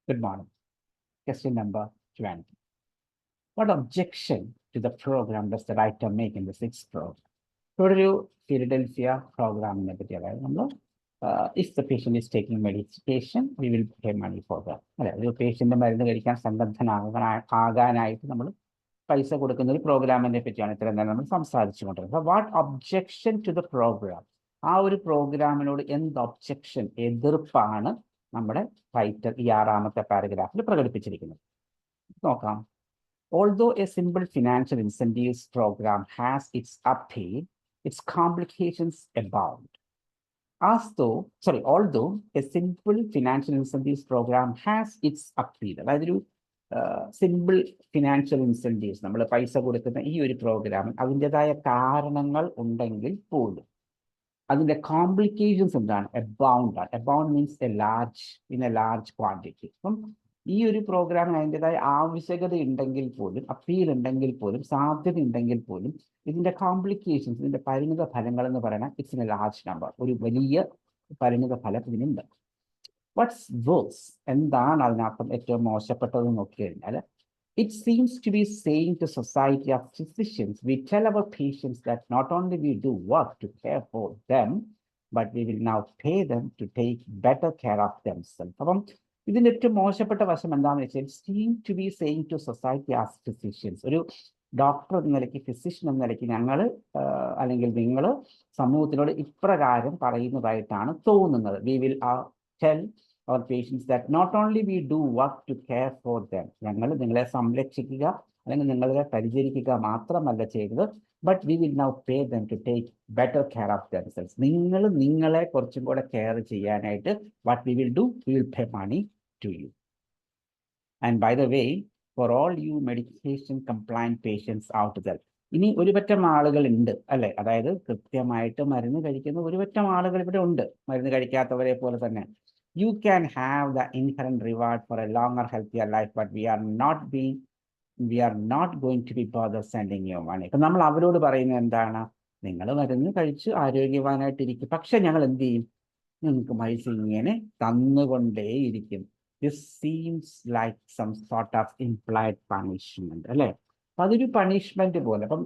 Good morning. Question number 20. What objection to the program does the writer make in the sixth program? ഇവിടെ ഒരു Philadelphia പ്രോഗ്രാമിനെ പറ്റി അതായത് നമ്മൾ if the patient is taking medication we will pay money for that. അല്ലെ, ഒരു patient മരുന്ന് കഴിക്കാൻ ആകാനായിട്ട് നമ്മൾ പൈസ കൊടുക്കുന്ന ഒരു പ്രോഗ്രാമിനെ പറ്റിയാണ് ഇത്രയും നേരം നമ്മൾ സംസാരിച്ചു കൊണ്ടിരുന്നത്. What objection to the program, ആ ഒരു പ്രോഗ്രാമിനോട് എന്ത് ഒബ്ജെക്ഷൻ, എതിർപ്പാണ് നമ്മുടെ റൈറ്റർ ഈ 6ാമത്തെ പാരഗ്രാഫിൽ പ്രകടിപ്പിച്ചിരിക്കുന്നത്. നോക്കാം. Although a simple financial incentives program has its appeal, its complications abound. Although a simple financial incentives program has its appeal, അതായത് ഒരു സിമ്പിൾ ഫിനാൻഷ്യൽ ഇൻസെൻറ്റീവ്സ്, നമ്മൾ പൈസ കൊടുക്കുന്ന ഈ ഒരു പ്രോഗ്രാമിൽ അതിൻ്റെതായ കാരണങ്ങൾ ഉണ്ടെങ്കിൽ പോലും അതിൻ്റെ കോംപ്ലിക്കേഷൻസ് എന്താണ്? എബൗണ്ട് ആണ്. Abound means in A large quantity. അപ്പം ഈ ഒരു പ്രോഗ്രാമിന് അതിൻ്റെതായ ആവശ്യകത ഉണ്ടെങ്കിൽ പോലും, അപ്പീൽ ഉണ്ടെങ്കിൽ പോലും, സാധ്യത ഉണ്ടെങ്കിൽ പോലും ഇതിൻ്റെ കോംപ്ലിക്കേഷൻസ്, ഇതിൻ്റെ പരിണിത ഫലങ്ങൾ എന്ന് പറയുന്നത് it's in A large number, ഒരു വലിയ പരിണിത ഫലം ഇതിനുണ്ട്. വാട്ട്സ് വേഴ്സ്, എന്താണ് അതിനർത്ഥം ഏറ്റവും മോശപ്പെട്ടത് നോക്കി കഴിഞ്ഞാൽ, it seems to be saying to society of physicians we tell our patients that not only we do work to care for them but we will now pay them to take better care of themselves. അപ്പം ഇതിൻ്റെ ഏറ്റവും മോശപ്പെട്ട വശം എന്താണെന്ന് വെച്ചാൽ seem to be saying to society as physicians, ഒരു doctor എന്ന നിലയ്ക്ക്, ഫിസിഷ്യൻ എന്ന നിലയ്ക്ക് ഞങ്ങൾ അല്ലെങ്കിൽ നിങ്ങൾ സമൂഹത്തിനോട് ഇപ്രകാരം പറയുന്നതായിട്ടാണ് തോന്നുന്നത്. We will tell our patients that not only we do work to care for them, ഞങ്ങൾ നിങ്ങളെ സംരക്ഷിക്കുക അല്ലെങ്കിൽ നിങ്ങളെ പരിചരിക്കുക മാത്രമല്ല ചെയ്തത്, but we will now pay them to take better care of themselves, നിങ്ങൾ നിങ്ങളെ കുറച്ചും കൂടെ കെയർ ചെയ്യാനായിട്ട് what we will do, we will pay money to you. And by the way, for all you medication compliant patients out there, ഇനി ഒരുപറ്റം ആളുകൾ ഉണ്ട് അല്ലെ, അതായത് കൃത്യമായിട്ട് മരുന്ന് കഴിക്കുന്ന ഒരുപറ്റം ആളുകൾ ഇവിടെ ഉണ്ട്, മരുന്ന് കഴിക്കാത്തവരെ പോലെ തന്നെ. You can have the inherent reward for a longer healthier life, but we are not going to be bothered sending you money. ഇപ്പൊ നമ്മൾ അവരോട് പറയുന്നത് എന്താണ്? നിങ്ങൾ മരുന്ന് കഴിച്ച് ആരോഗ്യവാനായിട്ടിരിക്കും, പക്ഷെ ഞങ്ങൾ എന്ത് ചെയ്യും? നിങ്ങൾക്ക് പൈസ ഇങ്ങനെ തന്നുകൊണ്ടേയിരിക്കും. This seems like some sort of implied punishment, അല്ലേ? അപ്പം അതൊരു പണിഷ്മെന്റ് പോലെ. അപ്പം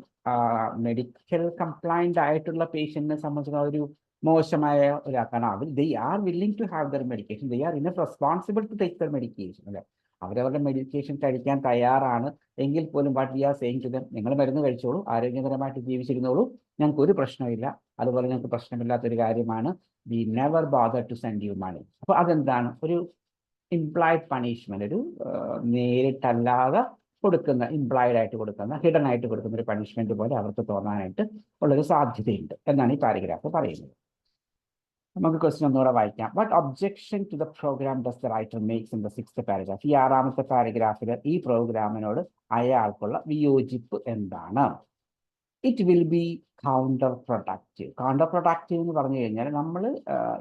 മെഡിക്കൽ കംപ്ലൈന്റ് ആയിട്ടുള്ള പേഷ്യന്റിനെ സംബന്ധിച്ച് ഒരു മോശമായ ഒരാൾക്കാണ്. അവർ they are willing to have their medication, they are enough responsible to take their medication, അല്ലെ? അവരവരുടെ മെഡിക്കേഷൻ കഴിക്കാൻ തയ്യാറാണ് എങ്കിൽ പോലും what we are saying to them, നിങ്ങൾ മരുന്ന് കഴിച്ചോളൂ, ആരോഗ്യകരമായിട്ട് ജീവിച്ചിരുന്നോളൂ, ഞങ്ങൾക്ക് ഒരു പ്രശ്നമില്ല. അതുപോലെ ഞങ്ങൾക്ക് പ്രശ്നമില്ലാത്തൊരു കാര്യമാണ് we never bother to send you money. അപ്പോൾ അതെന്താണ്? ഒരു ഇംപ്ലൈഡ് പണിഷ്മെന്റ്, ഒരു നേരിട്ടല്ലാതെ കൊടുക്കുന്ന, ഇംപ്ലൈഡ് ആയിട്ട് കൊടുക്കുന്ന, ഹിഡൻ ആയിട്ട് കൊടുക്കുന്ന ഒരു പണിഷ്മെന്റ് പോലെ അവർക്ക് തോന്നാനായിട്ട് ഉള്ളൊരു സാധ്യതയുണ്ട് എന്നാണ് ഈ പാരഗ്രാഫ് പറയുന്നത്. നമുക്ക് ക്വസ്റ്റ്യൻ ഒന്നുകൂടെ വായിക്കാം. What objection to the program does the writer makes in the 6th paragraph? ഈ 6ാമത്തെ പാരഗ്രാഫിൽ ഈ പ്രോഗ്രാമിനോട് അയാൾക്കുള്ള വിയോജിപ്പ് എന്താണ്? It will be counterproductive. Counterproductive എന്ന് പറഞ്ഞു കഴിഞ്ഞാൽ നമ്മൾ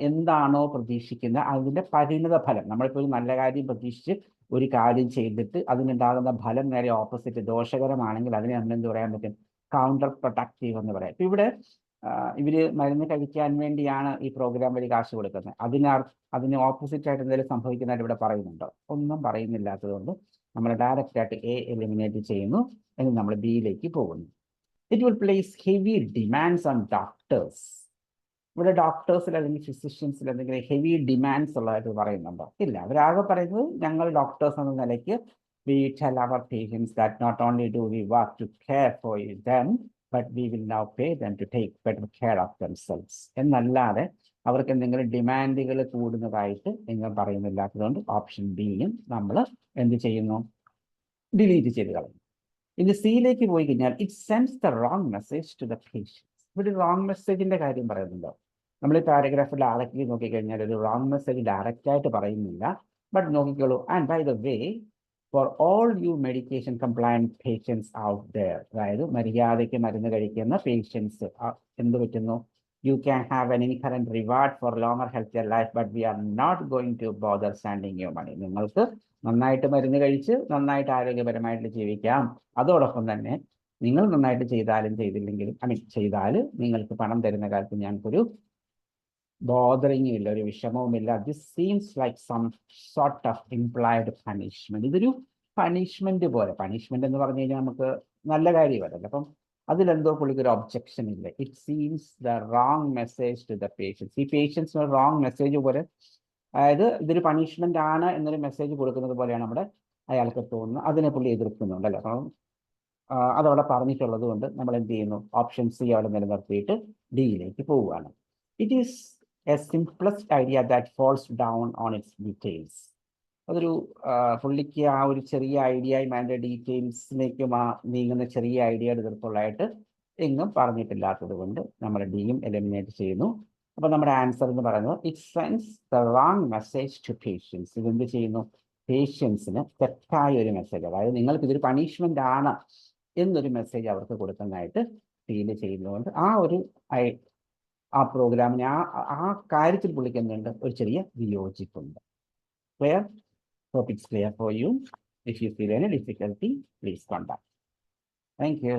എന്താണോ പ്രതീക്ഷിക്കുന്നത് അതിൻ്റെ പരിണിത ഫലം, നമ്മളിപ്പോൾ ഒരു നല്ല കാര്യം പ്രതീക്ഷിച്ച് ഒരു കാര്യം ചെയ്തിട്ട് അതിനുണ്ടാകുന്ന ഫലം നേരെ ഓപ്പോസിറ്റ് ദോഷകരമാണെങ്കിൽ അതിനെ നമ്മൾ എന്ത് പറയാൻ പറ്റും? കൗണ്ടർ പ്രൊഡക്റ്റീവ് എന്ന് പറയാം. ഇപ്പം ഇവിടെ ഇവര് മരുന്ന് കഴിക്കാൻ വേണ്ടിയാണ് ഈ പ്രോഗ്രാം വഴി കാശ് കൊടുക്കുന്നത്, അതിന് ഓപ്പോസിറ്റ് ആയിട്ട് എന്തെങ്കിലും സംഭവിക്കുന്നതായിട്ട് ഇവിടെ പറയുന്നുണ്ടോ? ഒന്നും പറയുന്നില്ലാത്തത് കൊണ്ട് നമ്മൾ ഡയറക്റ്റ് ആയിട്ട് എ എലിമിനേറ്റ് ചെയ്യുന്നു, എന്ന് നമ്മൾ ബിയിലേക്ക് പോകുന്നു. It will place heavy demands on doctors. ഇവിടെ ഡോക്ടേഴ്സിൽ അല്ലെങ്കിൽ ഫിസിഷ്യൻസിൽ എന്തെങ്കിലും ഹെവി ഡിമാൻഡ്സ് ഉള്ളതായിട്ട് പറയുന്നുണ്ടോ? ഇല്ല. അവരാകെ പറയുന്നത് ഞങ്ങൾ ഡോക്ടേഴ്സ് എന്ന നിലയ്ക്ക് we tell our patients that not only do we work to care for them, but we will now pay them to take better care of themselves എന്നല്ലാതെ അവർക്ക് എന്തെങ്കിലും ഡിമാൻഡുകൾ കൂടുന്നതായിട്ട് നിങ്ങൾ പറയുന്നില്ലാത്തതുകൊണ്ട് ഓപ്ഷൻ ബിയും നമ്മൾ എന്ത് ചെയ്യുന്നു? ഡിലീറ്റ് ചെയ്ത് കളയുന്നു. ഇനി സിയിലേക്ക് പോയി കഴിഞ്ഞാൽ it sends the wrong message to the patients. ഇവിടെ റോങ് മെസ്സേജിന്റെ കാര്യം പറയുന്നുണ്ടോ? നമ്മൾ ഈ പാരഗ്രാഫിൽ ഡയറക്റ്റ്ലി നോക്കിക്കഴിഞ്ഞാൽ ഒരു റോങ് മെസ്സേജ് ഡയറക്റ്റ് ആയിട്ട് പറയുന്നില്ല. ബട്ട് നോക്കിക്കോളൂ. And by the way, for all you medication compliant patients out there, അതായത് മര്യാദയ്ക്ക് മരുന്ന് കഴിക്കുന്ന പേഷ്യൻസ് എന്ത് പറ്റുന്നു? You can have an inherent reward for longer healthier life, but we are not going to bother sending you money. നിങ്ങൾക്ക് നന്നായിട്ട് മരുന്ന് കഴിച്ച് നന്നായിട്ട് ആരോഗ്യപരമായിട്ട് ജീവിക്കാം. അതോടൊപ്പം തന്നെ നിങ്ങൾ നന്നായിട്ട് ചെയ്താലും ചെയ്തില്ലെങ്കിലും ചെയ്താൽ നിങ്ങൾക്ക് പണം തരുന്ന കാലത്ത് ഞങ്ങൾക്കൊരു ബോദറിങ്ങും ഇല്ല, ഒരു വിഷമവുമില്ല. This seems like some sort of implied punishment. ഇതൊരു പണിഷ്മെന്റ് പോലെ. പണിഷ്മെന്റ് എന്ന് പറഞ്ഞു കഴിഞ്ഞാൽ നമുക്ക് നല്ല കാര്യമല്ലല്ലോ. അപ്പം അതിലെന്തോ പുള്ളിക്ക് ഒരു ഒബ്ജക്ഷൻ ഇല്ല. It seems the wrong message to the patients. ഈ പേഷ്യൻസിന് റോങ് മെസ്സേജ് പോലെ, അതായത് ഇതൊരു പണിഷ്മെന്റ് ആണ് എന്നൊരു മെസ്സേജ് കൊടുക്കുന്നത് പോലെയാണ് നമ്മുടെ അയാൾക്ക് തോന്നുന്നത്. അതിനെ പുള്ളി എതിർക്കുന്നുണ്ടല്ലോ. അപ്പം അതവിടെ പറഞ്ഞിട്ടുള്ളത് കൊണ്ട് നമ്മൾ എന്ത് ചെയ്യുന്നു, ഓപ്ഷൻ സി അവിടെ നിലനിർത്തിയിട്ട് ഡിയിലേക്ക് പോവുകയാണ്. It is a simplest idea that falls down on its details. അതൊരു പുള്ളിക്ക് ആ ഒരു ചെറിയ ഐഡിയയും അതിൻ്റെ ഡീറ്റെയിൽസിലേക്കും നീങ്ങുന്ന ചെറിയ ഐഡിയയുടെ എതിർപ്പുള്ളതായിട്ട് എങ്ങും പറഞ്ഞിട്ടില്ലാത്തത് കൊണ്ട് നമ്മൾ ഡിയും എലിമിനേറ്റ് ചെയ്യുന്നു. അപ്പോൾ നമ്മുടെ ആൻസർ എന്ന് പറയുന്നത് it sends the wrong message to patients. ഇതെന്ത് ചെയ്യുന്നു, പേഷ്യൻസിന് തെറ്റായ ഒരു മെസ്സേജ്, അതായത് നിങ്ങൾക്ക് ഇതൊരു പണിഷ്മെന്റ് ആണ് എന്നൊരു മെസ്സേജ് അവർക്ക് കൊടുക്കുന്നതായിട്ട് ഫീൽ ചെയ്യുന്നതുകൊണ്ട് ആ പ്രോഗ്രാമിനെ ആ കാര്യത്തിൽ പുള്ളിക്ക് എന്തുണ്ട്, ഒരു ചെറിയ വിയോജിപ്പുണ്ട്. Clear? Hope it's clear for you. If you feel any difficulty, please contact. Thank you.